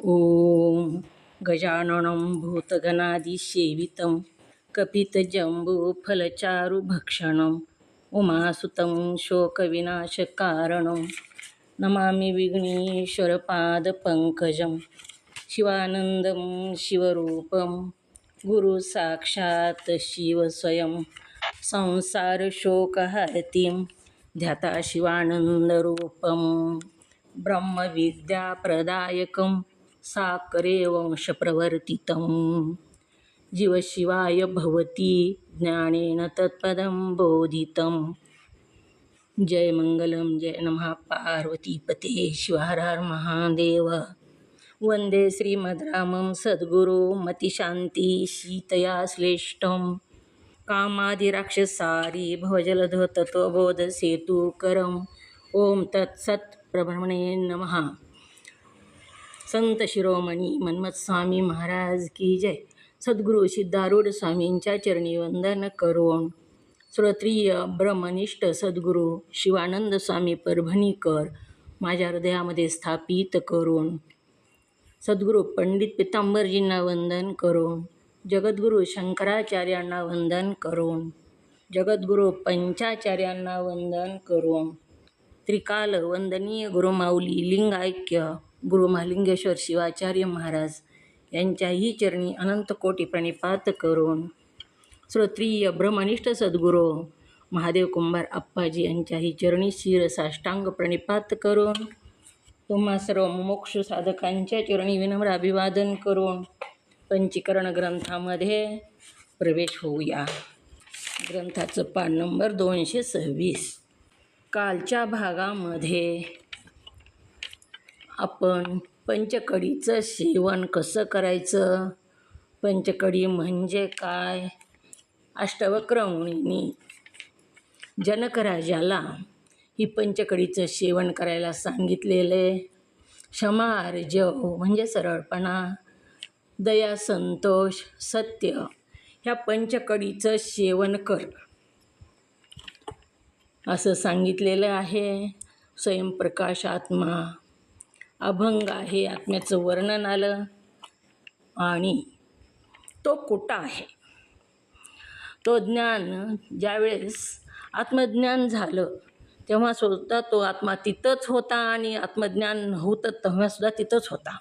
ॐ गजाननं भूतगणादिसेवितं कपितजम्बूफलचारुभक्षणम् उमासुतं शोकविनाशकारणं नमामि विघ्नेश्वरपादपङ्कजं शिवानन्दं शिवरूपं गुरुसाक्षात् शिवस्वयं संसारशोकहर्तिं ध्याता शिवानन्दरूपं ब्रह्मविद्याप्रदायकं साकरे वंशप्रवर्तितं जीवशिवाय भवती ज्ञानेन तत्पदं बोधितं। जय मंगलम जय नमः पार्वतीपते शिव हर हर महादेव। वंदे श्रीमद्रामं सद्गुरु मतिशान्ति शीतया श्लेष्ठं कामादिराक्षसारी भवजलधो तत्त्वबोधसेतुकरम्। ओम तत्सत् प्रब्रह्मणे नमः। संत शिरोमणी मन्मथ स्वामी महाराज की जय। सद्गुरु सिद्धारूढ स्वामींच्या चरणी वंदन करून श्रोत्रिय ब्रह्मनिष्ठ सद्गुरू शिवानंद स्वामी परभणीकर माझ्या हृदयामध्ये स्थापित करून सद्गुरू पंडित पितांबरजींना वंदन करून जगद्गुरू शंकराचार्यांना वंदन करून जगद्गुरू पंचाचार्यांना वंदन करून त्रिकाल वंदनीय गुरुमाऊली लिंगायक्य गुरु महालिंगेश्वर शिवाचार्य महाराज यांच्याही चरणी अनंत कोटी प्रणिपात करून श्रोत्रिय ब्रह्मनिष्ठ सद्गुरू महादेव कुंभार अप्पाजी यांच्याही चरणी शिर साष्टांग प्रणिपात करून तुम्हा सर्व मोक्ष साधकांच्या चरणी विनम्र अभिवादन करून पंचीकरण ग्रंथामध्ये प्रवेश होऊया। ग्रंथाचं पान नंबर 226। कालच्या भागामध्ये आपण पंचकडीचं सेवन कसं करायचं, पंचकडी म्हणजे काय, अष्टवक्र मुनींनी जनकराजाला ही पंचकडीचं सेवन करायला सांगितलेले। क्षमा आर्जव म्हणजे सरळपणा, दया संतोष सत्य ह्या पंचकडीचं सेवन कर असं सांगितलेलं आहे। स्वयंप्रकाश आत्मा, अभंग आहे, आत्म्याचं वर्णन आलं आणि तो कुठं आहे, तो ज्ञान ज्यावेळेस आत्मज्ञान झालं तेव्हा सुद्धा तो आत्मा तिथंच होता आणि आत्मज्ञान होतं तेव्हासुद्धा तिथंच होता।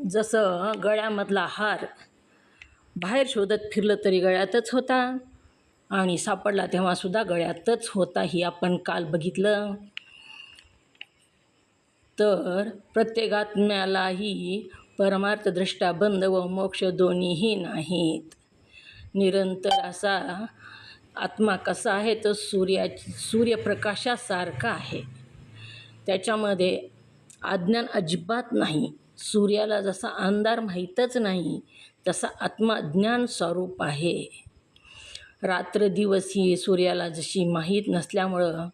जसं गळ्यामधला हार बाहेर शोधत फिरलं तरी गळ्यातच होता आणि सापडला तेव्हासुद्धा गळ्यातच होता, ही आपण काल बघितलं। तर प्रत्येक आत्म्यालाही परमार्थदृष्टा बंध व मोक्ष दोन्हीही नाहीत। निरंतर असा आत्मा कसा आहे तर सूर्यप्रकाशासारखा आहे, त्याच्यामध्ये अज्ञान अजिबात नाही। सूर्याला जसा अंधार माहीतच नाही तसा आत्मा ज्ञान स्वरूप आहे। रात्र दिवस ही सूर्याला जशी माहीत नसल्यामुळं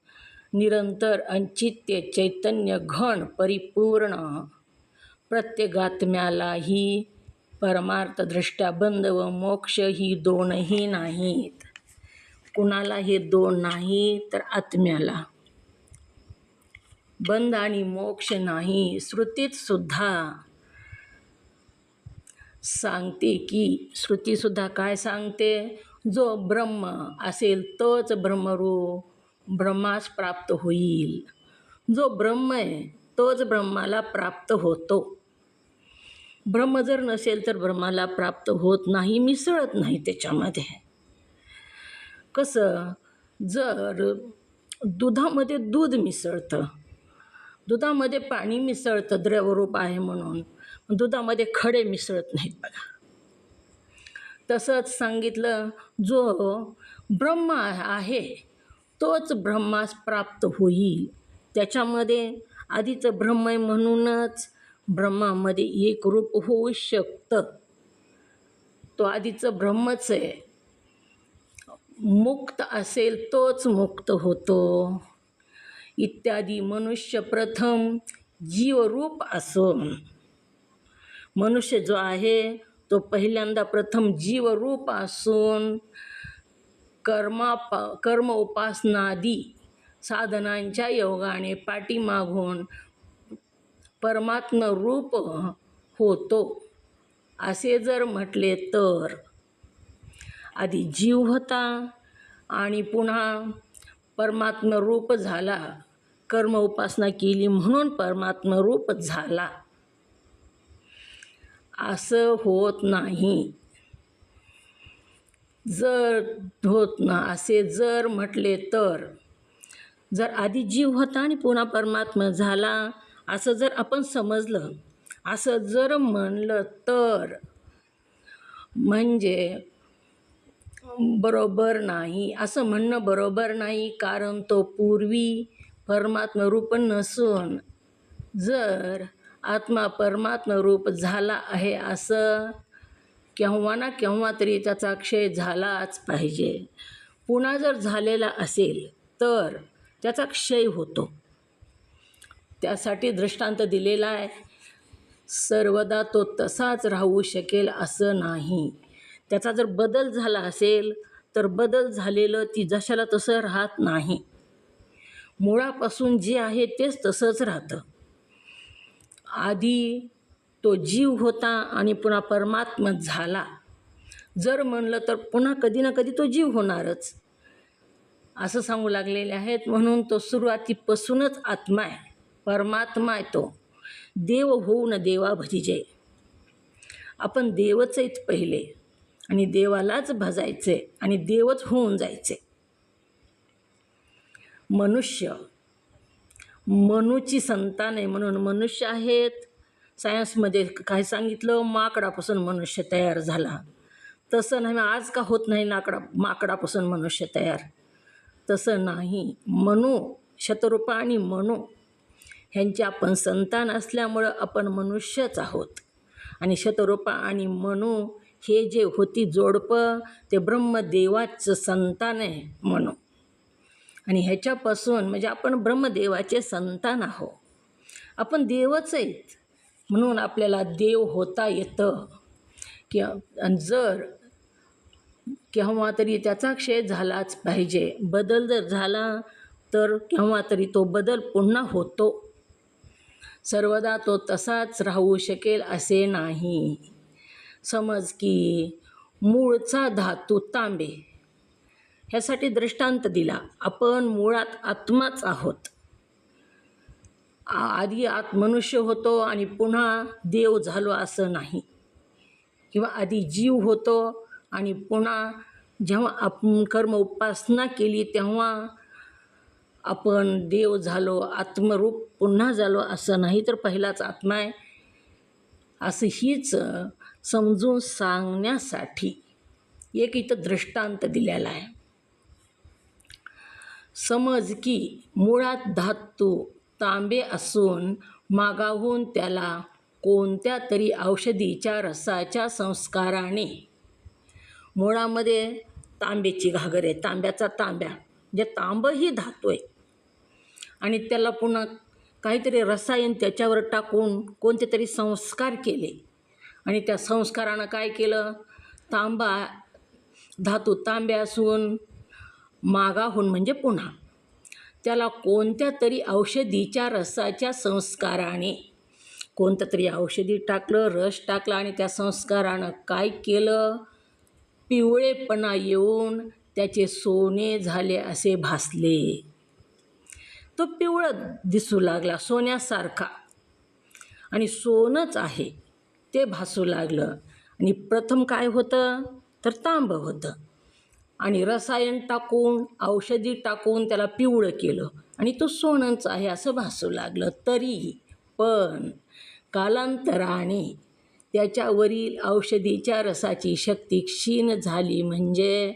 निरंतर अचित्य चैतन्य घन परिपूर्ण प्रत्येक आत्म्यालाही परमार्थदृष्ट्या बंध व मोक्ष ही दोनही नाहीत। कुणाला हे दोन नाही तर आत्म्याला बंध आणि मोक्ष नाही। श्रुतीत सुद्धा सांगते की श्रुतीसुद्धा काय सांगते, जो ब्रह्म असेल तोच ब्रह्मरूप ब्रह्मास प्राप्त होईल। जो ब्रह्म आहे तोच ब्रह्माला प्राप्त होतो। ब्रह्म जर नसेल तर ब्रह्माला प्राप्त होत नाही, मिसळत नाही त्याच्यामध्ये। कसं, जर दुधामध्ये दूध मिसळतं, दुधामध्ये पाणी मिसळतं द्रवरूप आहे म्हणून, दुधामध्ये खडे मिसळत नाहीत बघा। तसंच सांगितलं, जो ब्रह्म आहे तोच ब्रह्मास प्राप्त होईल। त्याच्यामध्ये आधीचं ब्रह्म आहे म्हणूनच ब्रह्मामध्ये एक रूप होऊ शकतं, तो आधीचं ब्रह्मच आहे। मुक्त असेल तोच मुक्त होतो इत्यादी। मनुष्य प्रथम जीवरूप असून, मनुष्य जो आहे तो पहिल्यांदा प्रथम जीवरूप असून कर्म उपासनादी साधनांच्या योगाने पाठीमागून परमात्म रूप होतो असे जर म्हटले तर आधी जीव होता आणि पुन्हा परमात्म रूप झाला, कर्म उपासना केली म्हणून परमात्म रूप झाला, असं होत नाही. जर होत ना असे जर म्हटले तर, जर आधी जीव होता आणि पुन्हा परमात्मा झाला असं जर आपण समजलं, असं जर म्हणलं तर म्हणजे बरोबर नाही. असं म्हणणं बरोबर नाही, कारण तो पूर्वी परमात्मा रूप नसून जर आत्मा परमात्मा रूप झाला आहे असं केव्हा ना केव्हा तरी त्याचा क्षय झालाच पाहिजे. पुन्हा जर झालेला असेल तर त्याचा क्षय होतो. त्यासाठी दृष्टांत दिलेला आहे. सर्वदा तो तसाच राहू शकेल असं नाही. त्याचा जर बदल झाला असेल तर बदल झालेलं ती जशाला तसं राहत नाही. मुळापासून जे आहे तेच तसंच राहतं. आधी तो जीव होता आणि पुन्हा परमात्मा झाला जर म्हणलं तर पुन्हा कधी ना कधी तो जीव होणारच असं सांगू लागलेले आहेत. म्हणून तो सुरुवातीपासूनच आत्मा आहे, परमात्मा आहे. तो देव होऊन देवा भजिजे. आपण देवच आहेत पहिले आणि देवालाच भजायचे आणि देवच होऊन जायचे. मनुष्य मनूची संतान आहे म्हणून मनुष्य आहेत. सायन्समध्ये काय सांगितलं, माकडापासून मनुष्य तयार झाला. तसं नाही. आज का होत नाही माकडापासून मनुष्य तयार? तसं नाही. मनू, शतरूपा आणि मनू ह्यांची आपण संतान असल्यामुळं आपण मनुष्यच आहोत. आणि शतरूपा आणि मनू हे जे होती जोडपं ते ब्रह्मदेवाचं संतान आहे मनू. आणि ह्याच्यापासून म्हणजे आपण ब्रह्मदेवाचे संतान आहोत. आपण देवच आहेत म्हणून आपल्याला देव होता येतं. जर केव्हा तरी त्याचा क्षय झालाच पाहिजे. बदल जर झाला तर केव्हा तरी तो बदल पुन्हा होतो. सर्वदा तो तसाच राहू शकेल असे नाही. समज की मूळचा धातू तांबे, ह्यासाठी दृष्टांत दिला. आपण मुळात आत्माच आहोत. आधी मनुष्य होतो आणि पुन्हा देव झालो असं नाही. किंवा आधी जीव होतो आणि पुन्हा जेव्हा आपण कर्म उपासना केली तेव्हा आपण देव झालो, आत्मरूप पुन्हा झालो असं नाही. तर पहिलाच आत्मा आहे असं हीच समजून सांगण्यासाठी एक इथं दृष्टांत दिलेला आहे. समज की मुळात धातू तांबे असून मागाहून त्याला कोणत्या तरी औषधीच्या रसाच्या संस्काराने, मुळामध्ये तांब्याची घागर आहे, तांब्याचा तांब्या जे तांब ही धातू आहे आणि त्याला पुन्हा काहीतरी रसायन त्याच्यावर टाकून कोणते तरी संस्कार केले आणि त्या संस्कारानं काय केलं, धातू तांब्या असून मागाहून म्हणजे पुन्हा त्याला कोणत्या तरी औषधीच्या रसाच्या संस्काराने कोणतं तरी औषधी टाकलं, रस टाकला आणि त्या संस्कारानं काय केलं, पिवळेपणा येऊन त्याचे सोने झाले असे भासले. तो पिवळं दिसू लागला सोन्यासारखा आणि सोनंच आहे ते भासू लागलं. आणि प्रथम काय होतं तर तांब होतं आणि रसायन टाकून औषधी टाकून त्याला पिवळं केलं आणि तो सोनंच आहे असं भासू लागलं. तरी पण कालांतराने त्याच्यावरील औषधीच्या रसाची शक्ती क्षीण झाली म्हणजे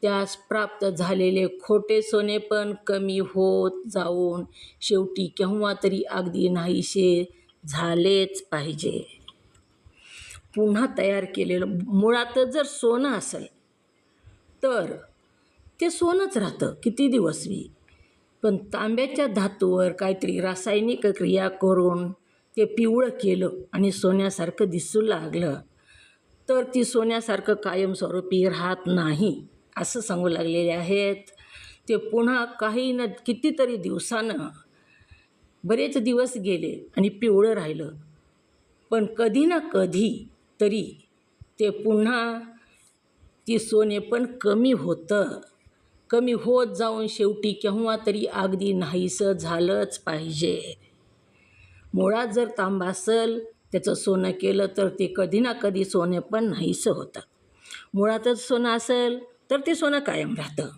त्यास प्राप्त झालेले खोटे सोने पण कमी होत जाऊन शेवटी केव्हा तरी अगदी नाहीसे झालेच पाहिजे. पुन्हा तयार केलेलं मुळातच जर सोनं असेल तर ते सोनंच राहतं किती दिवस बी. पण तांब्याच्या धातूवर काहीतरी रासायनिक क्रिया करून ते पिवळं केलं आणि सोन्यासारखं दिसू लागलं तर ती सोन्यासारखं कायमस्वरूपी राहत नाही असं सांगू लागलेले आहेत. ते पुन्हा काही न कितीतरी दिवसानं बरेच दिवस गेले आणि पिवळं राहिलं, पण कधी ना कधी तरी ते पुन्हा ती सोने पण कमी होतं. कमी होत जाऊन शेवटी केव्हा तरी अगदी नाहीसं झालंच पाहिजे. मुळात जर तांबा असेल, त्याचं सोनं केलं तर ते कधी ना कधी सोने पण नाहीसं होतं. मुळातच सोनं असेल तर ते सोनं कायम राहतं.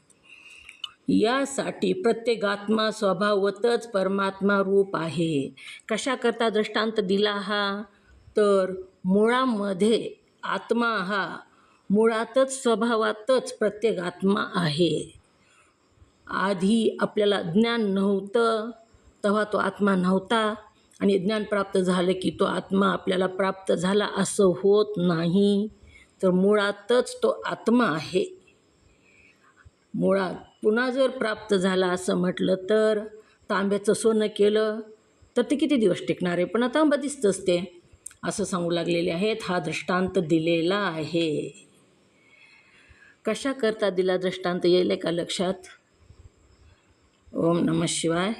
यासाठी प्रत्येक आत्मा स्वभावतच परमात्मा रूप आहे. कशाकरता दृष्टांत दिला हा? तर मुळामध्ये आत्मा हा मुळातच स्वभावातच प्रत्येक आत्मा आहे. आधी आपल्याला ज्ञान नव्हतं तेव्हा तो आत्मा नव्हता, आणि ज्ञान प्राप्त झालं की तो आत्मा आपल्याला प्राप्त झाला असं होत नाही. तर मुळातच तो आत्मा आहे. मुळात पुन्हा जर प्राप्त झाला असं म्हटलं तर तांब्याचं सोनं केलं तर ते किती दिवस टिकणार आहे? पण तांबा दिसतंच ते, असं सांगू लागलेले आहेत. हा दृष्टांत दिलेला आहे. कशाकरता दिला दृष्टांत येईल का लक्षात? ओम नमः शिवाय.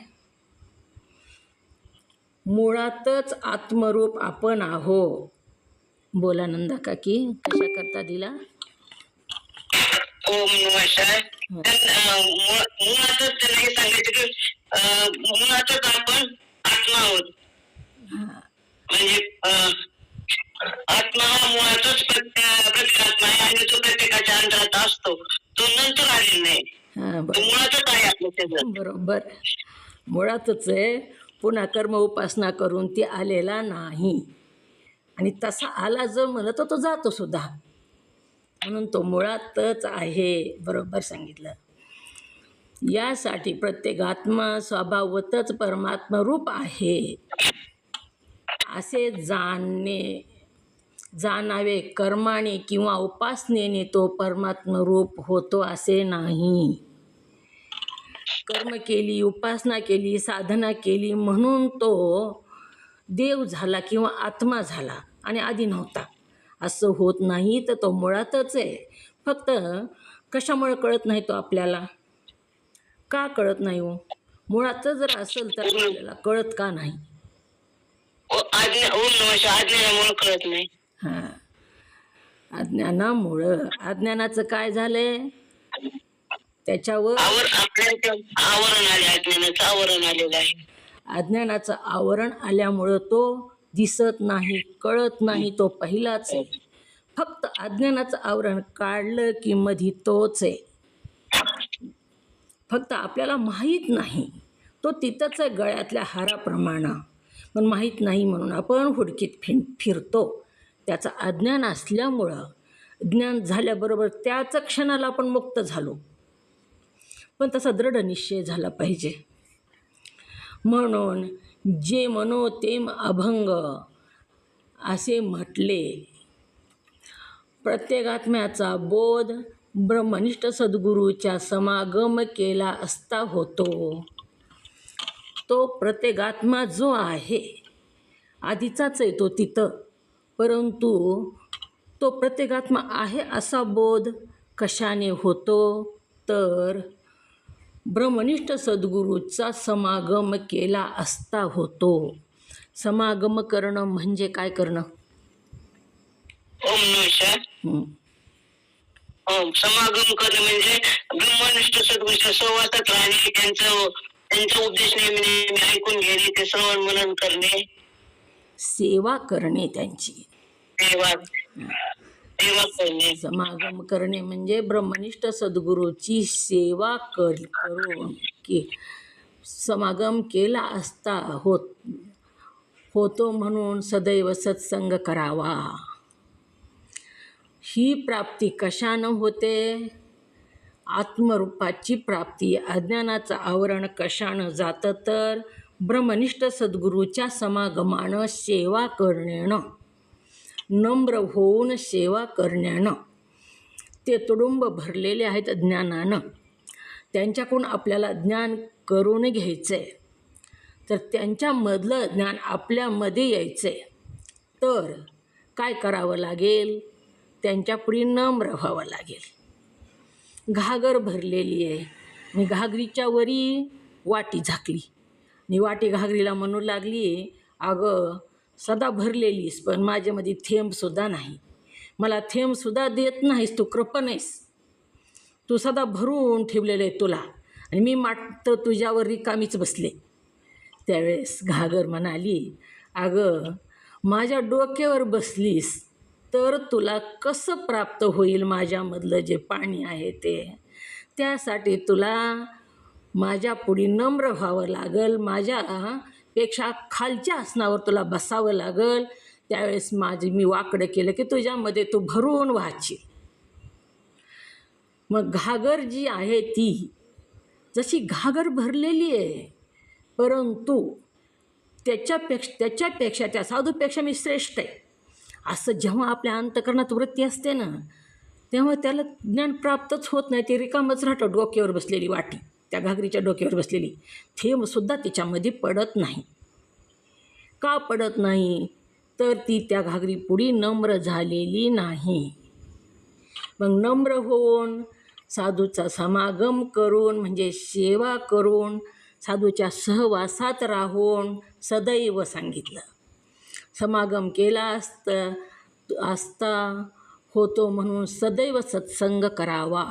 मुळातच आत्मरूप आपण आहो. बोला नंदा काकी, कशाकरता दिला? ओम नमः शिवाय. मुळातच त्यांना हे सांगायचं की मुळातच आपण आत्मा आहोत. म्हणजे आत्मा हा मुळातच प्रत्येक आत्मा आहे आणि तो प्रत्येकाच्या अंतरात असतो. तो नंतर आलेला नाही. तो मुळातच आहे आपल्या शरीरात. बरोबर, मुळातच आहे. पुन्हा कर्म उपासना करून ती आलेला नाही, आणि तसा आला जर म्हणलं तर तो जातो सुद्धा, म्हणून तो मुळातच आहे. बरोबर सांगितलं. यासाठी प्रत्येक आत्मा स्वभावतच परमात्मा रूप आहे असे जाणावे. कर्माने किंवा उपासनेने तो परमात्मा रूप होतो असे नाही. कर्म केली, उपासना केली, साधना केली म्हणून तो देव झाला किंवा आत्मा झाला आणि आधी नव्हता असं होत नाही. तर तो मुळातच आहे. फक्त कशामुळे कळत नाही तो आपल्याला? का कळत नाही हो? मुळातच जर असेल तर आपल्याला कळत का नाही? अज्ञानामुळे कळत नाही. हां, अज्ञानामुळं. अज्ञानाचं काय झालंय? त्याच्यावर आवरण आलेलं आहे. अज्ञानाचं आवरण आल्यामुळं तो दिसत नाही, कळत नाही. तो पहिलाच आहे. फक्त अज्ञानाचं आवरण काढलं की मधी तोच आहे. फक्त आपल्याला माहीत नाही. तो तिथंच आहे गळ्यातल्या हाराप्रमाणे, पण माहीत नाही म्हणून आपण हुडकीत फिरतो. त्याचं अज्ञान असल्यामुळं, ज्ञान झाल्याबरोबर त्याच क्षणाला आपण मुक्त झालो, पण तसा दृढ निश्चय झाला पाहिजे. म्हणून जे मनोतेम अभंग असे म्हटले. प्रत्येक आत्म्याचा बोध ब्रह्मनिष्ठ सद्गुरूच्या समागम केला असता होतो. तो प्रत्येक आत्मा जो आहे आधीचाच आहे तो तिथं, परंतु तो प्रत्येक आत्मा आहे असा बोध कशाने होतो? तर ब्रह्मनिष्ठ सद्गुरूचा समागम केला असता होतो. समागम करणं म्हणजे काय करणं? समागम करणे म्हणजे ब्रह्मनिष्ठ सद्गुरूच्या सहवासात राहणे, त्यांचा उपदेश नेहमी ऐकून घेणे, ते श्रवण मनन करणे, सेवा करणे, त्यांची सेवा करणे. समागम करणे म्हणजे ब्रह्मनिष्ठ सद्गुरूची सेवा करून की समागम केला असता होतो म्हणून सदैव सत्संग करावा. ही प्राप्ती कशानं होते? आत्मरूपाची प्राप्ती. अज्ञानाचं आवरण कशानं जातं? तर ब्रह्मनिष्ठ सद्गुरूच्या समागमानं, सेवा करण्यानं, नम्र होऊन सेवा करण्यानं. ते तुडुंब भरलेले आहेत ज्ञानानं. त्यांच्याकडून आपल्याला ज्ञान करून घ्यायचं आहे. तर त्यांच्यामधलं ज्ञान आपल्यामध्ये यायचं आहे. तर काय करावं लागेल? त्यांच्यापुढे नम्र व्हावं लागेल. घागर भरलेली आहे आणि घागरीच्या वरी वाटी झाकली नि वाटी घागरीला म्हणू लागली, अगं सदा भरलेलीस पण माझ्यामध्ये थेंबसुद्धा नाही, मला थेंबसुद्धा देत नाहीस, तू कृपण आहेस, तू सदा भरून ठेवलेलं आहे तुला, आणि मी मात्र तुझ्यावर रिकामीच बसले. त्यावेळेस घागर म्हणाली, अगं माझ्या डोक्यावर बसलीस तर तुला कसं प्राप्त होईल माझ्यामधलं जे पाणी आहे ते, त्यासाठी तुला माझ्या पुढे नम्र व्हावं लागल, माझ्यापेक्षा खालच्या आसनावर तुला बसावं लागल. त्यावेळेस मी वाकडं केलं की तुझ्यामध्ये तू भरून वाहशील. मग घागर जी आहे ती जशी घागर भरलेली आहे, परंतु त्याच्यापेक्षा त्या साधूपेक्षा मी श्रेष्ठ आहे असं जेव्हा आपल्या अंतःकरणात वृत्ती असते ना, तेव्हा त्याला ज्ञान प्राप्तच होत नाही. ते रिकामच राहतं. डोक्यावर बसलेली वाटी, त्या घागरीच्या डोक्यावर बसलेली थेंबसुद्धा तिच्यामध्ये पडत नाही. का पडत नाही? तर ती त्या घागरीपुढे नम्र झालेली नाही. मग नम्र होऊन साधूचा समागम करून म्हणजे सेवा करून साधूच्या सहवासात राहून सदैव सांगितलं, समागम केला असता होतो म्हणून सदैव सत्संग करावा.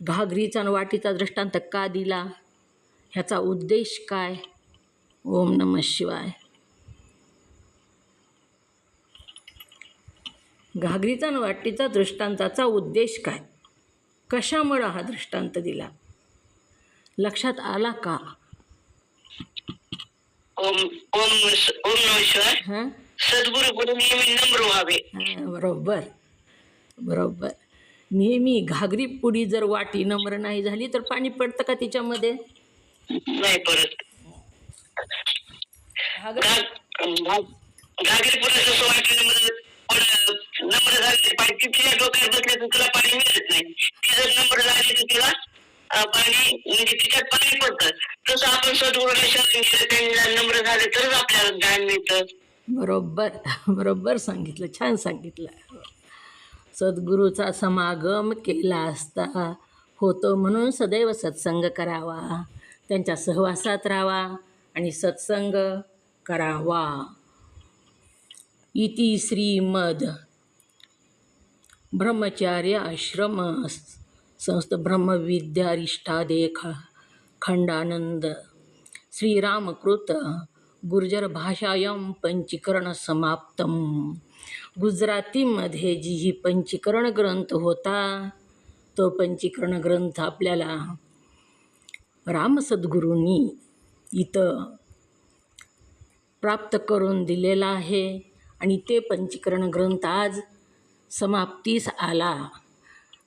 घागरीचा आणि वाटीचा दृष्टांत का दिला? ह्याचा उद्देश काय? ओम नमः शिवाय. घागरीचा आणि वाटीचा दृष्टांताचा उद्देश काय? कशामुळं हा दृष्टांत दिला? लक्षात आला का? ओम ओम ओम नमः शिवाय. हां सद्गुरू पुढे नेहमी नम्र व्हावे. बरोबर बरोबर. नेहमी घागरी पुढी जर वाटी नम्र नाही झाली तर पाणी पडतं का तिच्यामध्ये? नाही परत. घागरी पुढे जसं वाटलं नम्र झाले पाणी तिच्या डोक्यात बसले तर तुला पाणी मिळत नाही. ती जर नम्र झाली तर तुला पाणी म्हणजे तिच्यात पाणी पडतं. तसं आपण सद्गुरूला शरण गेलं, त्यांना नम्र झाले तरच आपल्याला ज्ञान मिळतं. बरोबर बरोबर सांगितलं, छान सांगितलं. सद्गुरूचा समागम केला असता होतो म्हणून सदैव सत्संग करावा, त्यांच्या सहवासात राहावा आणि सत्संग करावा. इति श्रीमद ब्रह्मचार्य आश्रम संस्थ ब्रह्मविद्यारिष्ठादेख खंडानंद श्रीरामकृत गुर्जर भाषायां पंचीकरण समाप्तम. गुजरातीमध्ये जी ही पंचीकरण ग्रंथ होता, तो पंचीकरण ग्रंथ आपल्याला रामसद्गुरूंनी इथं प्राप्त करून दिलेला आहे आणि ते पंचीकरण ग्रंथ आज समाप्तीस आला.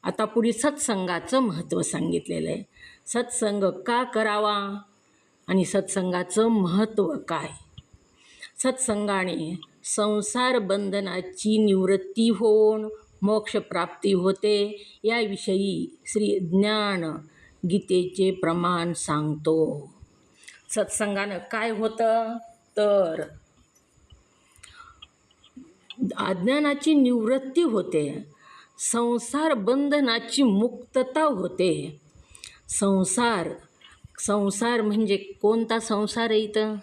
आता पुढे सत्संगाचं महत्त्व सांगितलेलं आहे. सत्संग का करावा आणि सत्संगाचं महत्त्व काय? सत्संगाने संसार बंधनाची निवृत्ती होऊन मोक्षप्राप्ती होते, याविषयी श्री ज्ञान गीतेचे प्रमाण सांगतो. सत्संगानं काय होतं तर अज्ञानाची निवृत्ती होते, संसार बंधनाची मुक्तता होते. संसार म्हणजे कोणता संसार आहे इथं?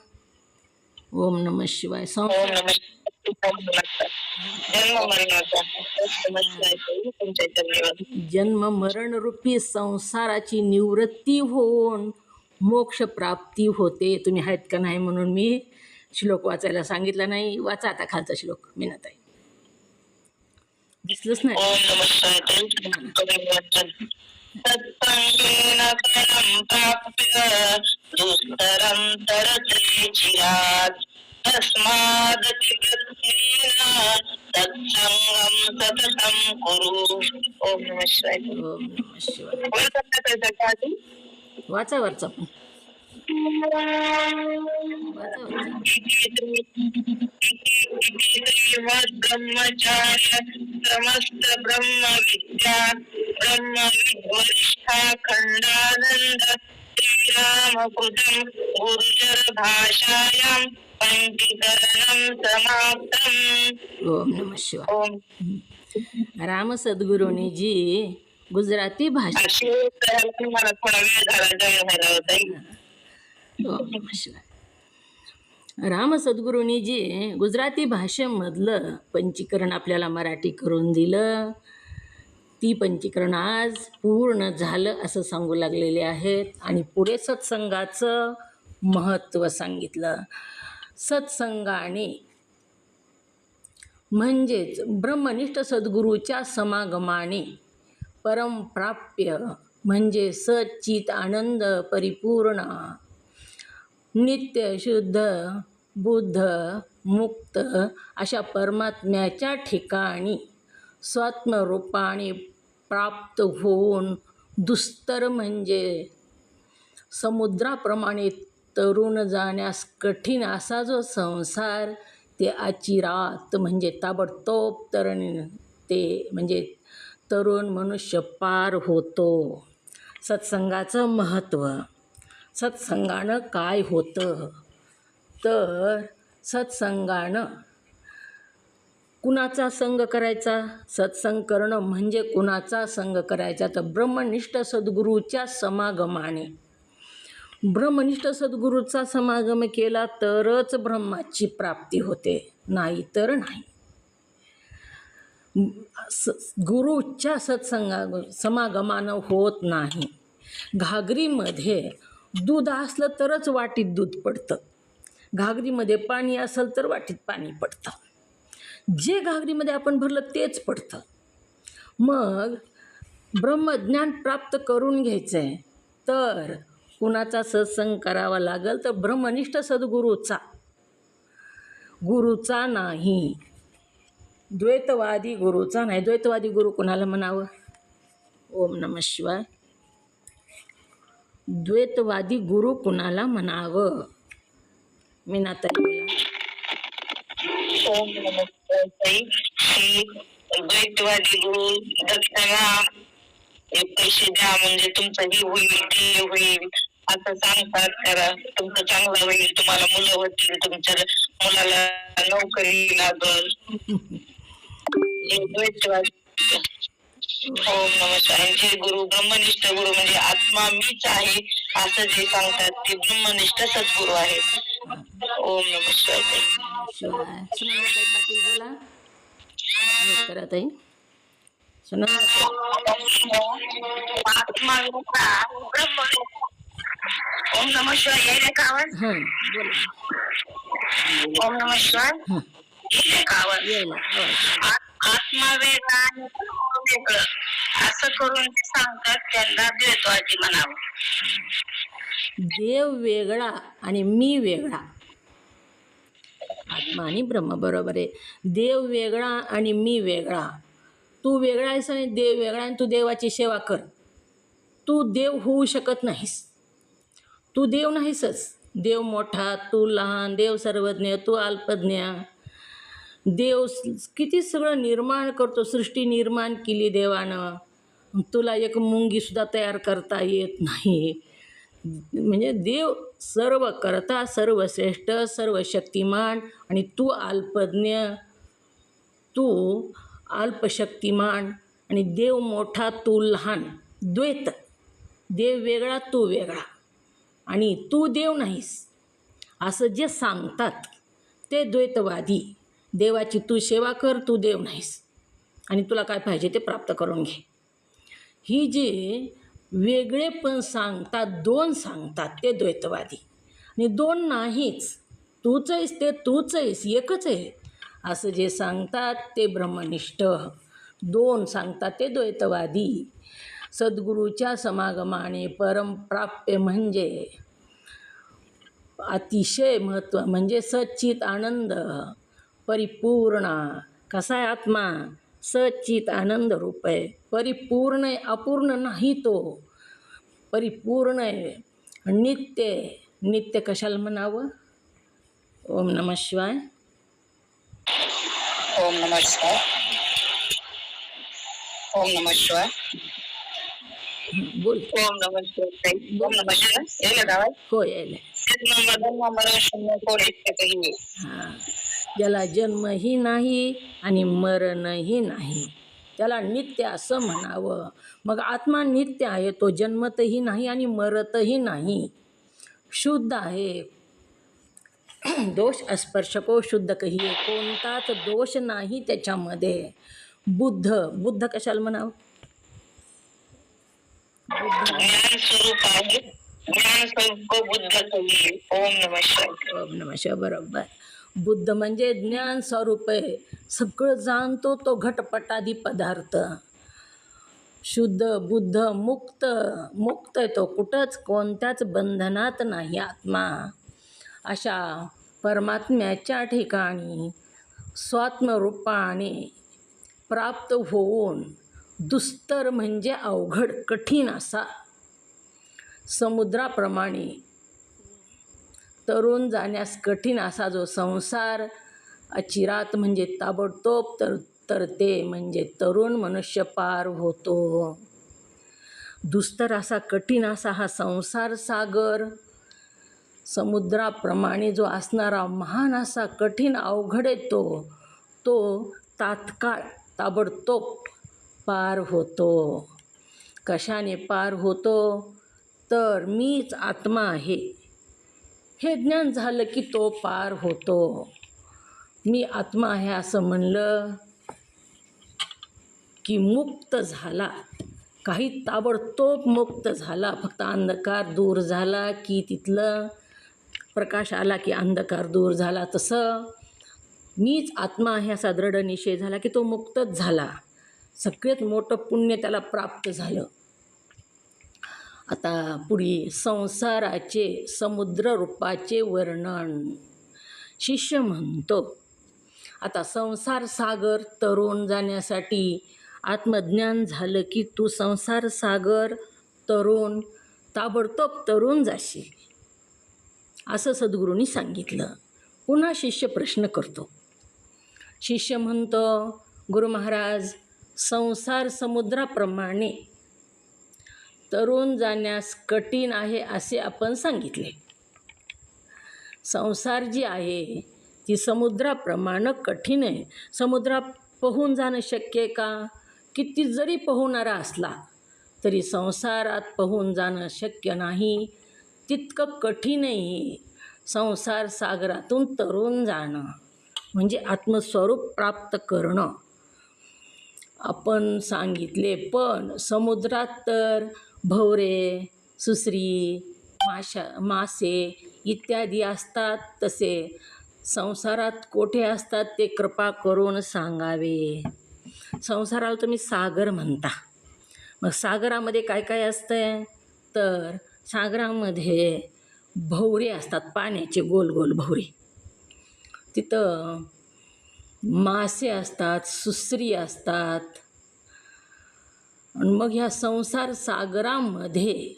ओम नमः शिवाय. जन्म मरण रूपी संसाराची निवृत्ती होऊन मोक्ष प्राप्ती होते. तुम्ही आहेत का नाही म्हणून मी श्लोक वाचायला सांगितला नाही. वाचा आता खालचा श्लोक मीनाताई. दिसलंच नाही. सत्संगेन फलं प्राप्य दुस्तरं तरते चिरात् तस्मादति प्रत्येन सत्संगं सततं कुरु. ओम नमः शिवाय. ओम नमः शिवाय. वाचा वरचा पण. ब्रह्मचार्य समस्त ब्रह्म विद्या ब्रह्मविद्वरिष्ठा खंडानंद श्रीरामकृतं गुर्जर भाषायां पंचीकरणं समाप्तम्. ओम नमः शिवाय. राम सद्गुरूंनी जी गुजराती भाषा ओम नमः शिवाय. राम सद्गुरूंनी जे गुजराती भाषेमधलं पंचीकरण आपल्याला मराठी करून दिलं, ती पंचीकरण आज पूर्ण झालं असं सांगू लागलेले आहेत. आणि पुढे सत्संगाचं महत्त्व सांगितलं. सत्संगाने म्हणजेच ब्रह्मनिष्ठ सद्गुरूच्या समागमाने परमप्राप्य म्हणजे सच्चित आनंद परिपूर्ण नित्य शुद्ध बुद्ध मुक्त अशा परमात्म्याच्या ठिकाणी स्वात्मरूपाने प्राप्त होऊन दुस्तर म्हणजे समुद्राप्रमाणे तरुण जाण्यास कठीण असा जो संसार ते अचिरात म्हणजे ताबडतोब ते म्हणजे तरुण मनुष्य पार होतो. सत्संगाचं महत्त्व. सत्संगानं काय होतं तर सत्संगानं कुणाचा संग करायचा. सत्संग करणं म्हणजे कुणाचा संग करायचा तर ब्रह्मनिष्ठ सद्गुरूच्या समागमाने. ब्रह्मनिष्ठ सद्गुरूचा समागम केला तरच ब्रह्माची प्राप्ती होते, नाही तर नाही. गुरूच्या समागमानं होत नाही. घागरीमध्ये दूध असलं तरच वाटीत दूध पडतं, घागरीमध्ये पाणी असेल तर वाटीत पाणी पडतं. जे घागरीमध्ये आपण भरलं तेच पडतं. मग ब्रह्मज्ञान प्राप्त करून घ्यायचं आहे तर कुणाचा सत्संग करावा लागेल तर ब्रह्मनिष्ठ सद्गुरूचा, गुरूचा नाही. द्वैतवादी गुरूचा नाही. द्वैतवादी गुरु कुणाला म्हणावं? ओम नमः शिवाय. द्वैतवादी गुरु कुणाला म्हणावं? मीनाताई बोला. ओम नमस्कार ताई. की द्वैतवादी गुरु दक्षिणा पैसे द्या म्हणजे तुमचं हे होईल ते होईल असं सांगतात. करा तुमचं चांगलं होईल, तुम्हाला मुलं होतील, तुमच्या मुलाला नोकरी लागल. ओम नमस्कार. जे गुरु ब्रह्मनिष्ठ गुरु म्हणजे आत्मा मीच आहे असं जे सांगतात ते ब्रह्मनिष्ठ सद्गुरू आहेत. ओम नमस्कार. शिवाय. सुनंदाताई पाटील बोला. करा ताई. सुनंदाताई. आत्मा ओम नमस्कार. यायला का आवाज? बोला. ओम नमस्कार. यायला का आवाज? यायला आवाज. आत्मा वेगळा आणि वेगळं असं करून ते सांगतात त्यांना द्वैतवादी म्हणावं. देव वेगळा आणि मी वेगळा. आत्मा आणि ब्रह्म बरोबर आहे. देव वेगळा आणि मी वेगळा. तू वेगळा आहेस आणि देव वेगळा आणि तू देवाची सेवा कर. तू देव होऊ शकत नाहीस. तू देव नाहीसच. देव मोठा, तू लहान. देव सर्वज्ञ, तू अल्पज्ञ. देव किती सगळं निर्माण करतो. सृष्टी निर्माण केली देवानं. तुला एक मुंगीसुद्धा तयार करता येत नाही. म्हणजे देव सर्व करता, सर्वश्रेष्ठ, सर्व शक्तिमान आणि तू अल्पज्ञ, तू अल्पशक्तिमान आणि देव मोठा, तू लहान. द्वैत. देव वेगळा, तू वेगळा आणि तू देव नाहीस असं जे सांगतात ते द्वैतवादी. देवाची तू सेवा कर, तू देव नाहीस आणि तुला काय पाहिजे ते प्राप्त करून घे. ही जे वेगळेपण सांगतात, दोन सांगतात ते द्वैतवादी. आणि दोन नाहीच, तूच आहेस ते तूच आहेस, एकच आहे असं जे सांगतात ते ब्रह्मनिष्ठ. दोन सांगतात ते द्वैतवादी. सद्गुरूच्या समागमाने परमप्राप्य म्हणजे अतिशय महत्त्व म्हणजे सच्चित आनंद परिपूर्ण. कसा आहे आत्मा? सच्चित आनंद रूप आहे. परिपूर्ण आहे, अपूर्ण नाही तो. परिपूर्ण आहे, नित्य आहे. नित्य कशाला म्हणावं? ओम नमः शिवाय. ओम नमस्कार. ओम नमः शिवाय. बोल. ओम नमस्कार. ओम नमस्कार. यायला का आवाज? हो यायला. हां. ज्याला जन्मही नाही आणि मरणही नाही त्याला नित्य असं म्हणावं. मग आत्मा नित्य आहे, तो जन्मतही नाही आणि मरतही नाही. शुद्ध आहे. दोष अस्पर्शको शुद्ध कहिये, कोणताच दोष नाही त्याच्यामध्ये. बुद्ध कशाला म्हणावं? ज्ञान स्वरूप आहे. ज्ञान स्वरूप बुद्ध कहिये. ओम नमः शिवाय. ओम नमः शिवाय. बरोबर. बुद्ध म्हणजे ज्ञान स्वरूप आहे, सगळं जाणतो तो घटपटादी पदार्थ. शुद्ध, बुद्ध, मुक्त आहे तो, कुठंच कोणत्याच बंधनात नाही आत्मा. अशा परमात्म्याच्या ठिकाणी स्वात्मरूपाने प्राप्त होऊन दुस्तर म्हणजे अवघड कठीण असा समुद्राप्रमाणे तरुण जाण्यास कठीण असा जो संसार अचिरात म्हणजे ताबडतोब तरते म्हणजे तरुण मनुष्य पार होतो. दुस्तर असा कठीण असा हा संसार सागर समुद्राप्रमाणे जो असणारा महान असा कठीण अवघड येतो तो तात्काळ ताबडतोब पार होतो. कशाने पार होतो? तर मीच आत्मा आहे हे ज्ञान झालं की तो पार होतो. मी आत्मा आहे असं म्हणलं की मुक्त झाला, काही ताबडतोब मुक्त झाला. फक्त अंधकार दूर झाला की तिथलं प्रकाश आला की अंधकार दूर झाला. तसं मीच आत्मा आहे असा दृढ निश्चय झाला की तो मुक्तच झाला. सगळ्यात मोठं पुण्य त्याला प्राप्त झालं. आता पुढे संसाराचे समुद्र रूपाचे वर्णन शिष्य म्हणतो. आता संसार सागर तरुण जाण्यासाठी आत्मज्ञान झालं की तू संसार सागर तरुण ताबडतोब तरुण जाशील असं सद्गुरूंनी सांगितलं. पुन्हा शिष्य प्रश्न करतो. शिष्य म्हणतो, गुरु महाराज, संसार समुद्राप्रमाणे तरुण जाण्यास कठीण आहे असे आपण सांगितले. संसार जी आहे ती समुद्राप्रमाणे कठीण आहे. समुद्रात पोहून जाणं शक्य आहे का? किती जरी पोहणारा असला तरी संसारात पोहून जाणं शक्य नाही. तितकं कठीण आहे संसार सागरातून तरुण जाणं म्हणजे आत्मस्वरूप प्राप्त करणं आपण सांगितले. पण समुद्रात तर भवरे, सुसरी, मासे इत्यादी असतात, तसे संसारात कोठे असतात ते कृपा करून सांगावे. संसाराला तुम्ही सागर म्हणता, मग सागरामध्ये काय काय असतंय? तर सागरामध्ये भवरे असतात, पाण्याचे गोल गोल भवरे. तिथं मासे असतात, सुसरी असतात. आणि मग ह्या संसार सागरामध्ये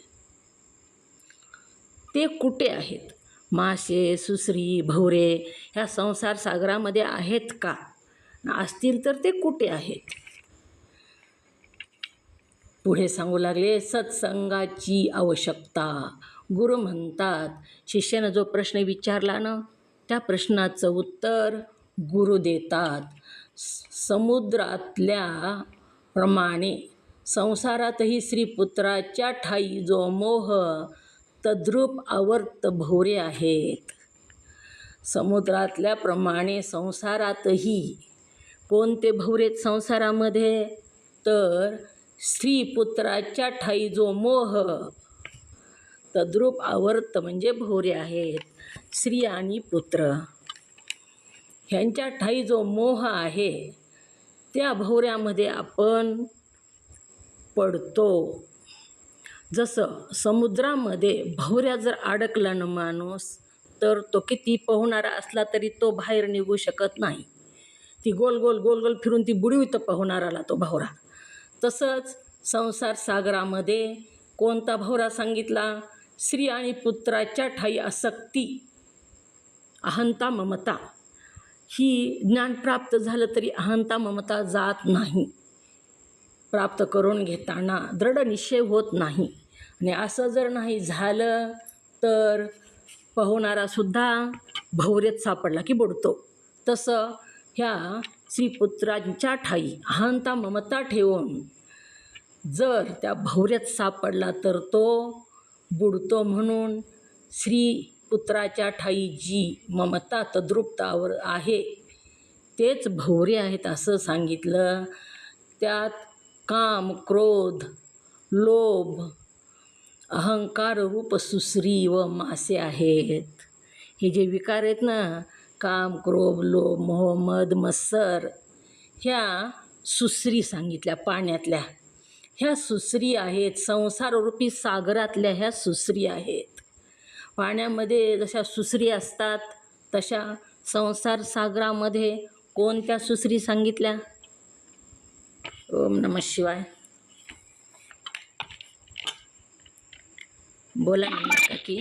ते कुठे आहेत? मासे, सुसरी, भवरे ह्या संसार सागरामध्ये आहेत का? असतील तर ते कुठे आहेत? पुढे सांगू लागले, सत्संगाची आवश्यकता. गुरु म्हणतात, शिष्यानं जो प्रश्न विचारला ना त्या प्रश्नाचं उत्तर गुरु देतात. समुद्रातल्या प्रमाणे संसारातही श्रीपुत्राच्या ठाई जो मोह तद्रूप आवर्त भोरे आहेत. समुद्रातल्या प्रमाणे संसारातही कोणते भवरेत संसारामध्ये? तर श्रीपुत्राच्या ठाई जो मोह तद्रूप आवर्त म्हणजे भोरे आहेत. श्री आणि पुत्र ह्यांच्या ठाई जो मोह आहे त्या भोवऱ्यामध्ये आपण पडतो. जसं समुद्रामध्ये भोवऱ्या जर अडकला ना माणूस तर तो किती पोहणारा असला तरी तो बाहेर निघू शकत नाही. ती गोल गोल गोल गोल फिरून ती बुडवितं पोहणाराला तो भोवरा. तसंच संसार सागरामध्ये कोणता भोवरा सांगितला? श्री आणि पुत्राच्या ठाई आसक्ती, अहंता, ममता. ही ज्ञान प्राप्त झालं तरी अहंता ममता जात नाही. प्राप्त करून घेताना दृढ निश्चय होत नाही. आणि असं जर नाही झालं तर पोहणारासुद्धा भवरेत सापडला की बुडतो. तसं ह्या श्रीपुत्रांच्या ठाई अहंता ममता ठेवून जर त्या भवऱ्यात सापडला तर तो बुडतो. म्हणून पुत्राच्या ठाई जी ममता तद्रुपतावर आहे तेच भोवरे आहेत असं सांगितलं. त्यात काम, क्रोध, लोभ, अहंकार रूप सुसरी व मासे आहेत. हे जे विकार आहेत ना, काम, क्रोध, लोभ, मोह, मद, मत्सर, ह्या सुसरी सांगितल्या पाण्यातल्या. ह्या सुसरी आहेत, संसाररूपी सागरातल्या ह्या सुसरी आहेत. पाण्यामध्ये जशा सुसरी असतात तशा संसार सागरामध्ये कोणत्या सुसरी सांगितल्या? ओम नमः शिवाय. बोला नंदा काकी.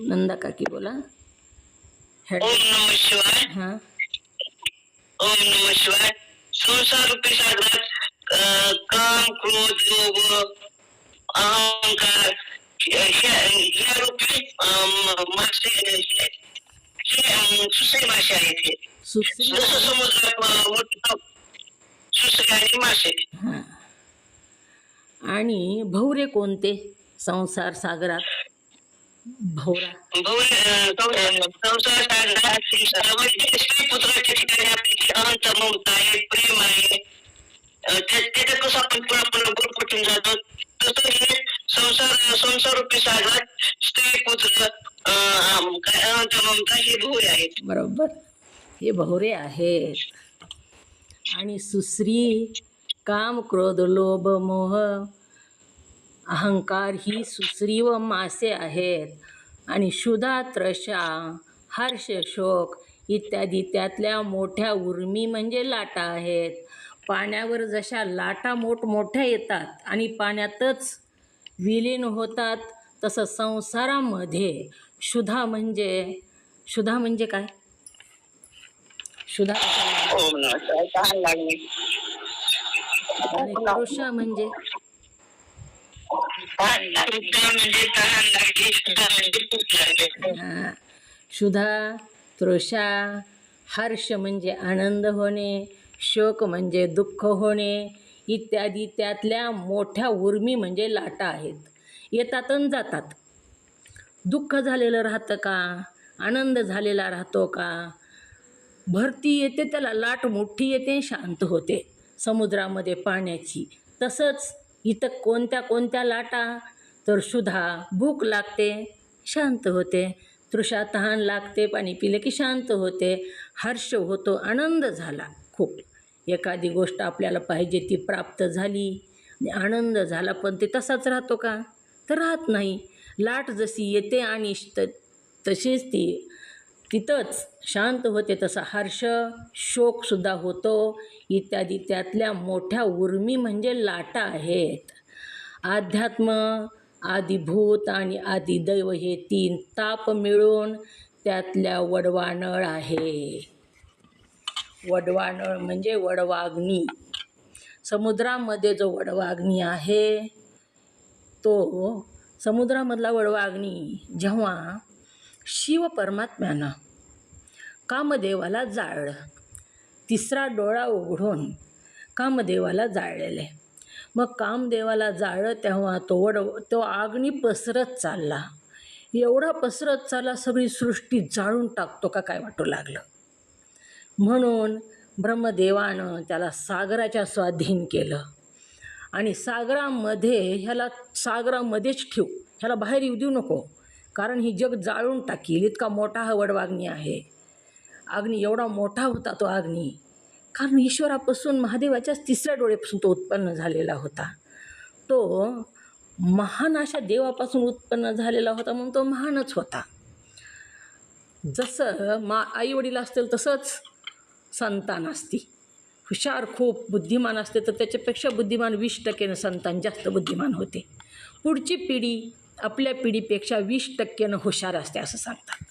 नंदा काकी बोला. ओम नमः शिवाय. हां ओम नमः शिवाय. संसार रूपी सागरात काम, क्रोध, लोभ, अहंकार या रूपी मासे सुसरी मासे आहेत. हे सुसरी जसं समुद्रात मोठं सुसरी आणि मासे. हां. आणि भवरे कोणते संसार सागरात? भवरा संसार सागरात स्त्री पुत्राच्या ठिकाणी आपली अनंत ममता आहे, प्रेम आहे. त्याच्यात कसं आपण पुन्हा गुरफटून जातो, तसं हे संसार रूपी सागरात स्त्री पुत्र अनंत ममता हे भोवरे आहेत. बरोबर, हे भवरे आहेत. आणि सुसरी काम, क्रोध, लोभ, मोह, अहंकार ही सुसरी व मासे आहेत. आणि क्षुधा, तृषा, हर्ष, शोक इत्यादी त्यातल्या मोठ्या उर्मी म्हणजे लाटा आहेत. पाण्यावर जशा लाटा मोठमोठ्या येतात आणि पाण्यातच विलीन होतात, तसं संसारामध्ये क्षुधा म्हणजे काय? क्षुधा आणि तृषा म्हणजे क्षुधा, तृषा, हर्ष म्हणजे आनंद होणे, शोक म्हणजे दुःख होणे इत्यादी त्यातल्या मोठ्या उर्मी म्हणजे लाटा आहेत. येतात आणि जातात. दुःख झालेलं राहतं का? आनंद झालेला राहतो का? भरती येते, त्याला लाट मोठी येते, शांत होते समुद्रामध्ये पाण्याची. तसंच इथं कोणत्या लाटा? तर क्षुधा, भूक लागते, शांत होते. तृषा, तहान लागते, पाणी पिले की शांत होते. हर्ष होतो, आनंद झाला खूप. एखादी गोष्ट आपल्याला पाहिजे ती प्राप्त झाली, आनंद झाला, पण ते तसाच राहतो का? तर राहत नाही. लाट जशी येते आणि तशीच ती तिथंच शांत होते. तसा हर्ष, शोकसुद्धा होतो इत्यादी त्यातल्या मोठ्या उर्मी म्हणजे लाटा आहेत. अध्यात्म, आदिभूत आणि आदिदैव हे 3 ताप मिळून त्यातल्या वडवानळ आहे. वडवानळ म्हणजे वडवाग्नी. समुद्रामध्ये जो वडवाग्नी आहे तो समुद्रामधला वडवाग्नी जेव्हा शिव परमात्म्यानं कामदेवाला जाळलं, 3रा डोळा उघडून कामदेवाला जाळलेले. मग कामदेवाला जाळलं तेव्हा तो अग्नी पसरत चालला. एवढा पसरत चालला, सगळी सृष्टी जाळून टाकतो का काय वाटू लागलं. म्हणून ब्रह्मदेवानं त्याला सागराच्या स्वाधीन केलं. आणि ह्याला सागरामध्येच ठेव, ह्याला बाहेर येऊ देऊ नको, कारण ही जग जाळून टाकील. इतका मोठा हा वडवाग्नी आहे. अग्नी एवढा मोठा होता तो अग्नी, कारण ईश्वरापासून महादेवाच्याच 3ऱ्या डोळ्यापासून तो उत्पन्न झालेला होता. तो महान अशा देवापासून उत्पन्न झालेला होता, म्हणून तो महानच होता. जसं आई वडील असतील तसंच संतान असती. हुशार खूप बुद्धिमान असते तर त्याच्यापेक्षा बुद्धिमान 20% संतान जास्त बुद्धिमान होते. पुढची पिढी आपल्या पिढीपेक्षा 20% हुशार असते असं सांगतात,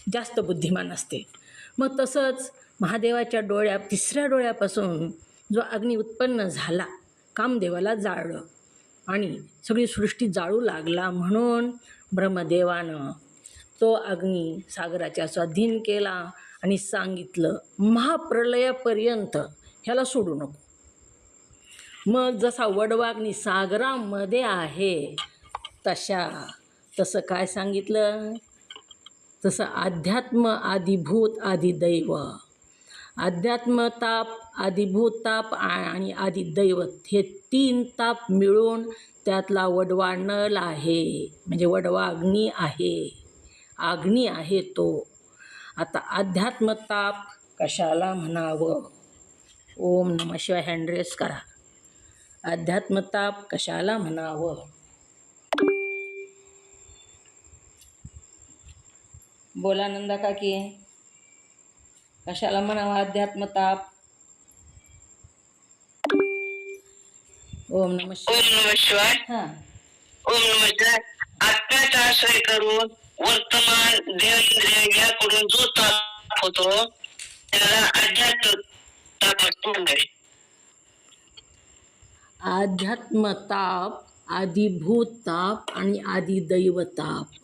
जास्त बुद्धिमान असते. मग तसंच महादेवाच्या 3ऱ्या डोळ्यापासून जो अग्नी उत्पन्न झाला, कामदेवाला जाळलं आणि सगळी सृष्टी जाळू लागला. म्हणून ब्रह्मदेवानं तो अग्नी सागराच्या स्वाधीन केला आणि सांगितलं, महाप्रलयापर्यंत ह्याला सोडू नको. मग जसा वडवाग्नी सागरामध्ये आहे तशा तसं काय सांगितलं? तसं अध्यात्म, आदिभूत, आदिदैव. अध्यात्म ताप, आदिभूत ताप आणि आदिदैवत हे 3 ताप मिळून त्यातला वडवा नळ आहे, म्हणजे वडवा अग्नी आहे. अग्नी आहे तो. आता अध्यात्म ताप कशाला म्हणावं? ओम नमः शिवाय हँड रेस करा. अध्यात्म ताप कशाला म्हणावं? बोला नंदा काकी, कशाला म्हणावा अध्यात्म ताप? ओम नमः शिवाय. ओम नमः शिवाय. हां, ओम नमः शिवाय. आत्म्याचा आश्रय करून वर्तमान देहेंद्रियाकडून जो ताप होतो त्याला अध्यात्म ताप असतो म्हणजे. अध्यात्म ताप, आदिभूत ताप आणि आदिदैव ताप.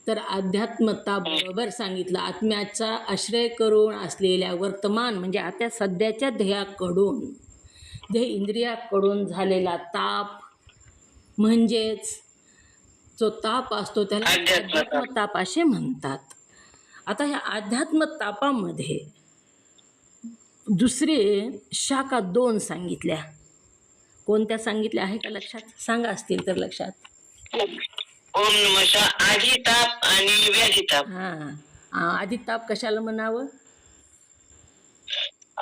तर अध्यात्म ताप बरोबर सांगितलं. आत्म्याचा आश्रय करून असलेल्या वर्तमान म्हणजे आता सध्याच्या ध्येयाकडून, ध्येय इंद्रियाकडून झालेला ताप म्हणजेच जो ताप असतो त्याला अध्यात्म ताप असे म्हणतात. आता ह्या अध्यात्म तापामध्ये दुसरे शाखा 2 सांगितल्या. कोणत्या सांगितल्या आहे का लक्षात? सांगा असतील तर लक्षात. ओम नमः शिवाय. आधी ताप आणि व्याधी ताप. हां, आधी ताप कशाला म्हणावं?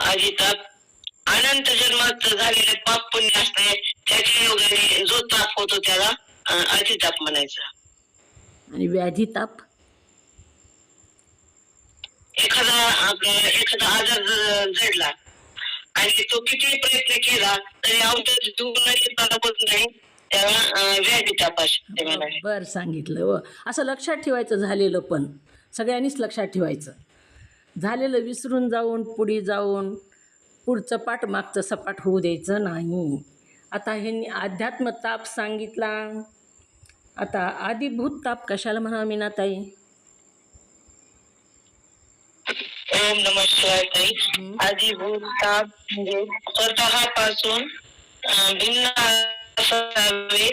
आधी ताप अनंत जन्मात झालेले पाप पुण्य असते त्याच्या योगाने जो ताप होतो त्याला आधी ताप म्हणायचा. आणि व्याधी ताप? एखादा आजार जडला आणि तो किती प्रयत्न केला तरी औषध दुर्गुणाची होत नाही त्याला व्याधी ताप असते म्हणाले. बरं सांगितलं. व असं लक्षात ठेवायचं झालेलं, पण सगळ्यांनीच लक्षात ठेवायचं. झालेलं विसरून जाऊन पुढे जाऊन पुढचं पाठ मागचं सपाट होऊ द्यायचं नाही. आता ह्यांनी अध्यात्म ताप सांगितला. आता आदिभूत ताप कशाला म्हणावं मीनाताई? ओम नमः शिवाय ताई. आदिभूत ताप म्हणजे स्वतःपासून भिन्न असावे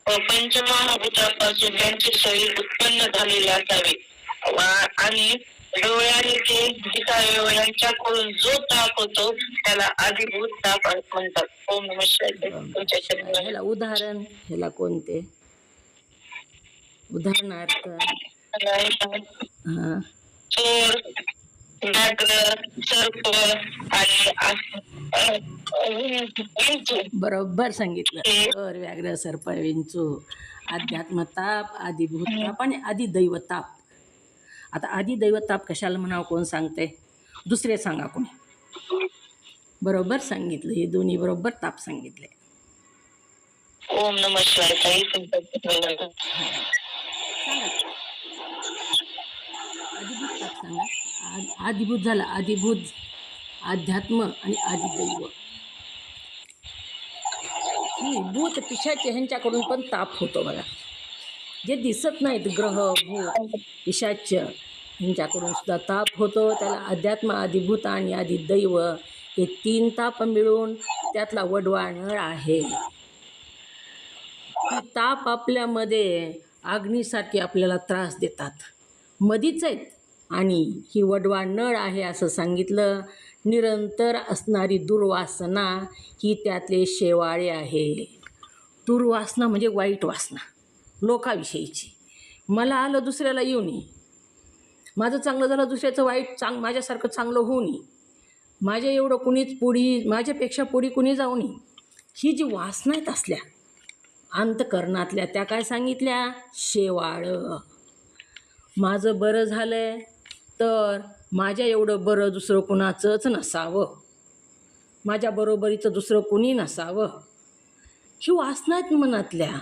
व पंचमहाभूतापासून त्यांचे शरीर उत्पन्न झालेले असावे आणि डोळ्याने ते दिसावे यांच्याकडून जो ताप होतो त्याला आदिभूत ताप म्हणतात. ओम नमः शिवाय. तुमच्या शरीराला ह्याला उदाहरण, ह्याला कोणते उदाहरणार्थ? हां, चोर, व्याघ्र, सर्प आणि विंचू. बरोबर सांगितलं. तर व्याघ्र, सर्प, विंचू. अध्यात्म ताप, आदिभूत ताप आणि आदिदैव ताप. आता आदिदैव ताप कशाला म्हणावं कोण सांगते? दुसरे सांगा कोणी. बरोबर सांगितलं. हे दोन्ही बरोबर ताप सांगितले. ओम नमः शिवाय ताई. सांगा. आदिभूत ताप सांगा. आदिभूत झाला. आदिभूत, अध्यात्म आणि आदिदैव. ही भूत पिशाचे ह्यांच्याकडून पण ताप होतो बघा. जे दिसत नाहीत ग्रह, भूत, पिशाच ह्यांच्याकडून सुद्धा ताप होतो. त्याला अध्यात्म, आदिभूत आणि आदिदैव हे 3 ताप मिळून त्यातला वडवा नळ आहे. ही ताप आपल्यामध्ये अग्नीसारखी आपल्याला त्रास देतात, मधीच आहेत. आणि ही वडवा नळ आहे असं सांगितलं. निरंतर असणारी दुर्वासना ही त्यातले शेवाळे आहे. दुर्वासना म्हणजे वाईट वासना लोकाविषयीची. मला आलं दुसऱ्याला येऊ नये, माझं चांगलं झालं दुसऱ्याचं वाईट माझ्यासारखं चांगलं होऊ नये, माझ्या एवढं कुणीच पुढी, माझ्यापेक्षा पुढी कुणी जाऊ नये. ही जी वासना आहेत असल्या अंतकरणातल्या, त्या काय सांगितल्या? शेवाळं. माझं बरं झालं तर माझ्या एवढं बरं दुसरं कुणाचंच नसावं, माझ्या बरोबरीचं दुसरं कुणी नसावं. ही वासना आहेत मनातल्या.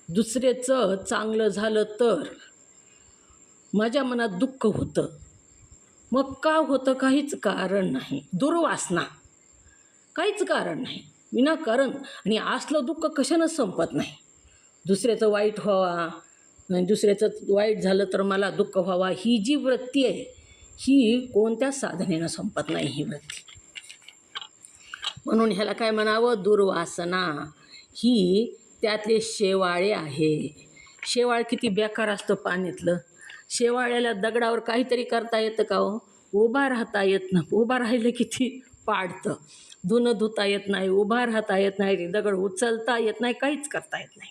दुसऱ्याचं चांगलं झालं तर माझ्या मनात दुःख होतं. मग का होतं? काहीच कारण नाही. दुर्वासना, काहीच कारण नाही, विनाकारण. आणि असलं दुःख कशानं संपत नाही. दुसऱ्याचं वाईट व्हावा, दुसऱ्याचं वाईट झालं तर मला दुःख व्हावा, ही जी वृत्ती आहे ही कोणत्याच साधनेनं संपत नाही ही वृत्ती. म्हणून ह्याला काय म्हणावं? दुर्वासना. ही त्यातले शेवाळे आहे. शेवाळ किती बेकार असतं पाण्यातलं. शेवाळ्याला दगडावर काहीतरी करता येतं का हो? उभा राहता येत नाही. उभा राहिलं किती पाडतं. धुणं धुता येत नाही, उभा राहता येत नाही, ते दगड उचलता येत नाही, काहीच करता येत नाही.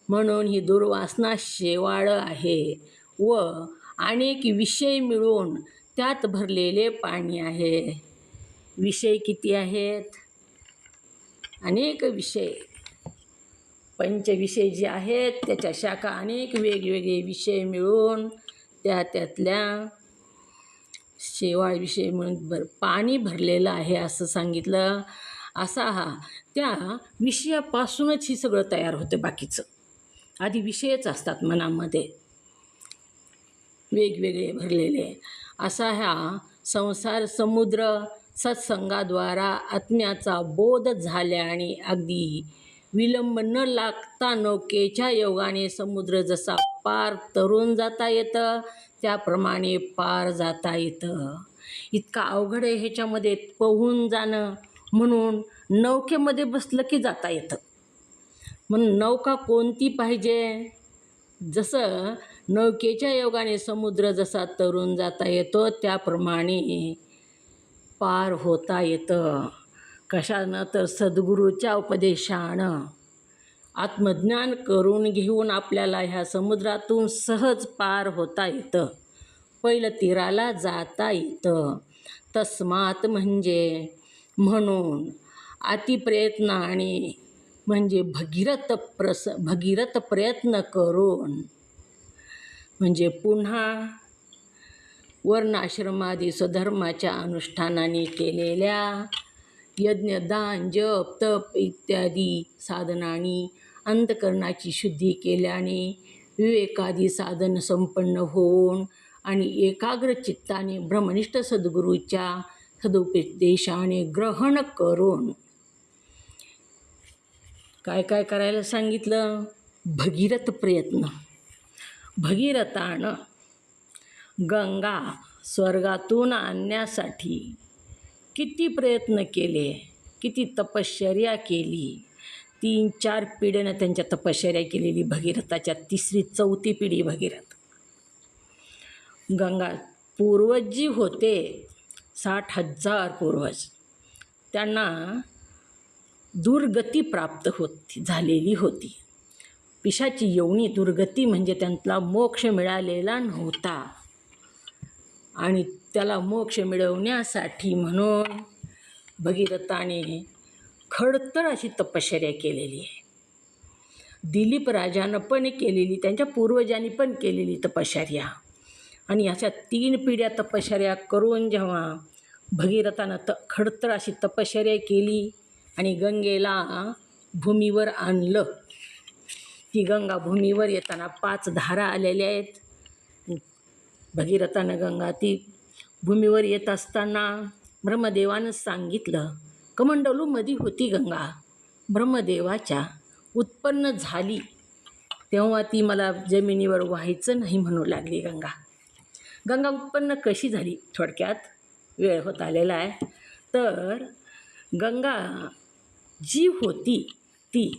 म्हणून ही दुर्वासना शेवाळं आहे व अनेक विषय मिळून त्यात भरलेले पाणी आहे. विषय किती आहेत? अनेक विषय, पंचविषय जे आहेत त्याच्या शाखा अनेक वेगवेगळे विषय मिळून त्यातल्या शेवाळ विषय म्हणून पाणी भरलेलं आहे असं सांगितलं. असा हा त्या विषयापासूनच ही सगळं तयार होतं. बाकीचं आधी विषयच असतात मनामध्ये वेगवेगळे भरलेले. असा हा संसार समुद्र सत्संगाद्वारा आत्म्याचा बोध झाल्याने अगदी विलंब न लागता नौकेच्या योगाने समुद्र जसा पार तरून जाता येतं त्याप्रमाणे पार जाता येतं. इतका अवघड आहे ह्याच्यामध्ये पोहून जाणं. म्हणून नौकेमध्ये बसलं की जाता येतं. म्हणून नौका कोणती पाहिजे? जसं नौकेच्या योगाने समुद्र जसा तरून जाता येतो त्याप्रमाणे पार होता येतं. कशानं? तर सद्गुरूच्या उपदेशानं. आत्मज्ञान करून घेऊन आपल्याला ह्या समुद्रातून सहज पार होता येतं. पहिलं तीराला जाता येतं. तस्मात म्हणजे म्हणून अतिप्रयत्नाने म्हणजे भगीरथ प्रयत्न करून म्हणजे पुन्हा वर्णाश्रमादी स्वधर्माच्या अनुष्ठानाने केलेल्या यज्ञ दान जप तप इत्यादी साधनांनी अंतकरणाची शुद्धी केल्याने विवेकादी साधन संपन्न होऊन आणि एकाग्र चित्ताने ब्रह्मनिष्ठ सद्गुरूच्या सदुपदेशाने ग्रहण करून काय काय करायला सांगितलं? भगीरथ प्रयत्न. भगीरथानं गंगा स्वर्गातून आणण्यासाठी किती प्रयत्न केले, किती तपश्चर्या केली. 3-4 पिढ्यानं त्यांच्या तपश्चर्या केलेली भगीरथाच्या. 3री-4थी पिढी भगीरथ. गंगा पूर्वज जी होते 60,000 पूर्वज, त्यांना दुर्गती प्राप्त झालेली होती. पिशाची योनी दुर्गती म्हणजे त्यांना मोक्ष मिळालेला नव्हता. आणि त्याला मोक्ष मिळवण्यासाठी म्हणून भगीरथाने खडतर अशी तपश्चर्या केलेली आहे. दिलीप राजानं पण केलेली, त्यांच्या पूर्वजांनी पण केलेली तपश्चर्या. आणि अशा 3 पिढ्या तपश्चर्या करून जेव्हा भगीरथानं खडतर अशी तपश्चर्या केली आणि गंगेला भूमीवर आणलं. ती गंगा भूमीवर येताना 5 धारा आलेल्या आहेत. भगीरथानं गंगा ती भूमीवर येत असताना ब्रह्मदेवानं सांगितलं. कमंडलूमध्ये होती गंगा, ब्रह्मदेवाच्या उत्पन्न झाली तेव्हा ती मला जमिनीवर व्हायचं नाही म्हणू लागली. गंगा उत्पन्न कशी झाली? थोडक्यात वेळ होत आलेला आहे. तर गंगा जी होती ती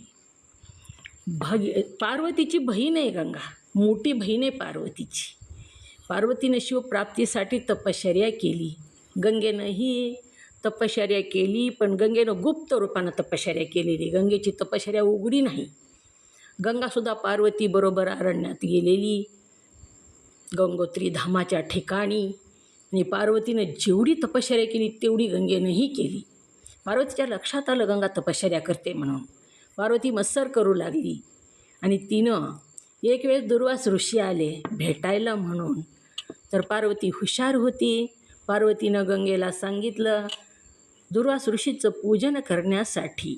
पार्वतीची बहीण आहे. गंगा मोठी बहीण आहे पार्वतीची. पार्वतीनं शिवप्राप्तीसाठी तपश्चर्या केली. गंगेनंही तपश्चर्या केली, पण गंगेनं गुप्त रूपानं तपश्चर्या केलेली. गंगेची तपश्चर्या उघडी नाही. गंगासुद्धा पार्वतीबरोबर अरण्यात गेलेली गंगोत्री धामाच्या ठिकाणी. आणि पार्वतीनं जेवढी तपश्चर्या केली तेवढी गंगेनंही केली. पार्वतीच्या लक्षात आलं गंगा तपश्चर्या करते म्हणून. पार्वती मत्सर करू लागली आणि तिनं एक वेळेस दुर्वास ऋषी आले भेटायला म्हणून. तर पार्वती हुशार होती. पार्वतीनं गंगेला सांगितलं. दुर्वास ऋषीचं पूजन करण्यासाठी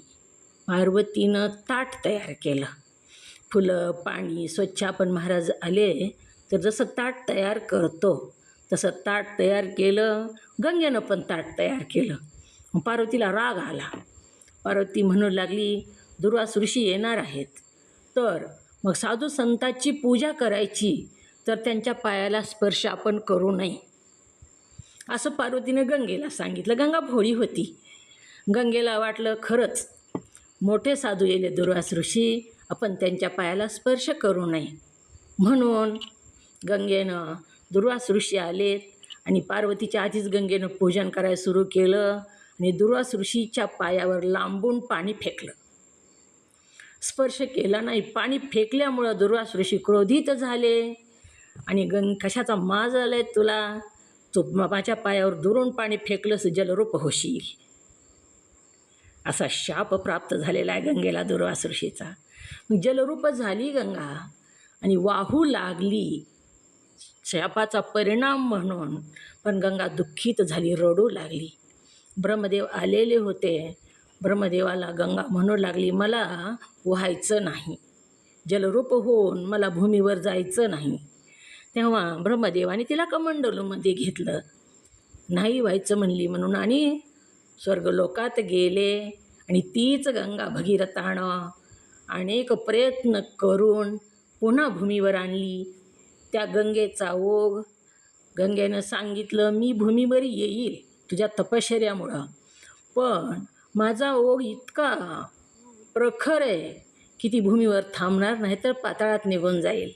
पार्वतीनं ताट तयार केलं. फुलं पाणी स्वच्छ. आपण महाराज आले तर जसं ताट तयार करतो तसं ताट तयार केलं. गंगेनं पण ताट तयार केलं. पार्वतीला राग आला. पार्वती म्हणू लागली दुर्वास ऋषी येणार आहेत, तर मग साधू संतांची पूजा करायची तर त्यांच्या पायाला स्पर्श आपण करू नये असं पार्वतीनं गंगेला सांगितलं. गंगा भोळी होती. गंगेला वाटलं खरंच मोठे साधू येले दुर्वास ऋषी, आपण त्यांच्या पायाला स्पर्श करू नये. म्हणून गंगेनं दुर्वास ऋषी आलेत आणि पार्वतीच्या आधीच गंगेनं पूजन करायला सुरू केलं आणि दुर्वास ऋषीच्या पायावर लांबून पाणी फेकलं. स्पर्श केला नाही. पाणी फेकल्यामुळं दुर्वास ऋषी क्रोधित झाले आणि कशाचा माज आलाय तुला, तू माझ्या पायावर दुरून पाणी फेकलंस, जलरूप होशील, असा शाप प्राप्त झालेला आहे गंगेला दुर्वास ऋषीचा. मग जलरूप झाली गंगा आणि वाहू लागली शापाचा परिणाम म्हणून. पण गंगा दुःखित झाली, रडू लागली. ब्रह्मदेव आलेले होते. ब्रह्मदेवाला गंगा म्हणू लागली, मला व्हायचं नाही, जलरूप होऊन मला भूमीवर जायचं नाही. तेव्हा ब्रह्मदेवाने तिला कमंडलूमध्ये घेतलं. नाही व्हायचं म्हणली म्हणून आणि स्वर्गलोकात गेले. आणि तीच गंगा भगीरथानं अनेक प्रयत्न करून पुन्हा भूमीवर आणली. त्या गंगेचा ओघ, गंगेनं सांगितलं, मी भूमीवर येईल तुझ्या तपश्चर्यामुळं, पण माझा ओघ इतका प्रखर आहे की ती भूमीवर थांबणार नाही, तर पाताळात निघून जाईल.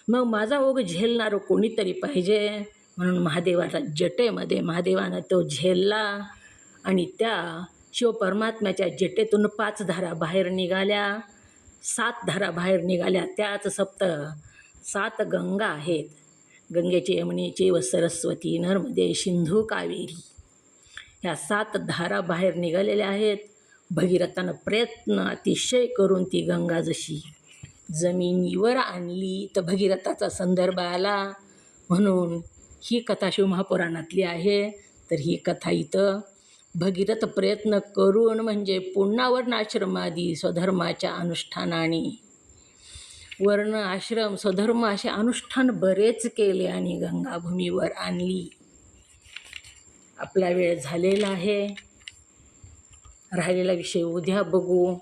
मग माझा ओघ झेलणारं कोणीतरी पाहिजे. म्हणून महादेवाला जटेमध्ये महादेवानं तो झेलला आणि त्या शिवपरमात्म्याच्या जटेतून 5 धारा बाहेर निघाल्या, 7 धारा बाहेर निघाल्या. त्याच 7 गंगा आहेत. गंगेचे, यमुनेचे व सरस्वती, नर्मदे, सिंधू, कावेरी, ह्या 7 धारा बाहेर निघालेल्या आहेत. भगीरथानं प्रयत्न अतिशय करून ती गंगा जशी जमिनीवर आणली तर भगीरथाचा संदर्भ आला. म्हणून ही कथा शिवमहापुराणातली आहे. तर ही कथा इथं भगीरथ प्रयत्न करून म्हणजे पुन्हा वर्णाश्रमादी स्वधर्माच्या अनुष्ठानाने, वर्ण आश्रम स्वधर्म असे अनुष्ठान बरेच केले आणि गंगा भूमीवर आणली. आपला वेळ झालेला आहे. राहिलेला विषय उद्या बघू.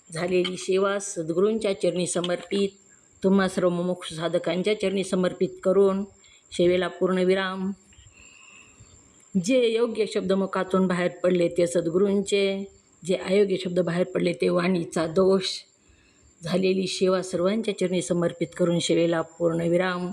झालेली सेवा सद्गुरूंच्या चरणी समर्पित, तुम्हा सर्व मुमुक्ष साधकांच्या चरणी समर्पित करून सेवेला पूर्णविराम. जे योग्य शब्द मुखातून बाहेर पडले ते सद्गुरूंचे, जे अयोग्य शब्द बाहेर पडले ते वाणीचा दोष. झालेली सेवा सर्वांच्या चरणी समर्पित करून सेवेला पूर्णविराम.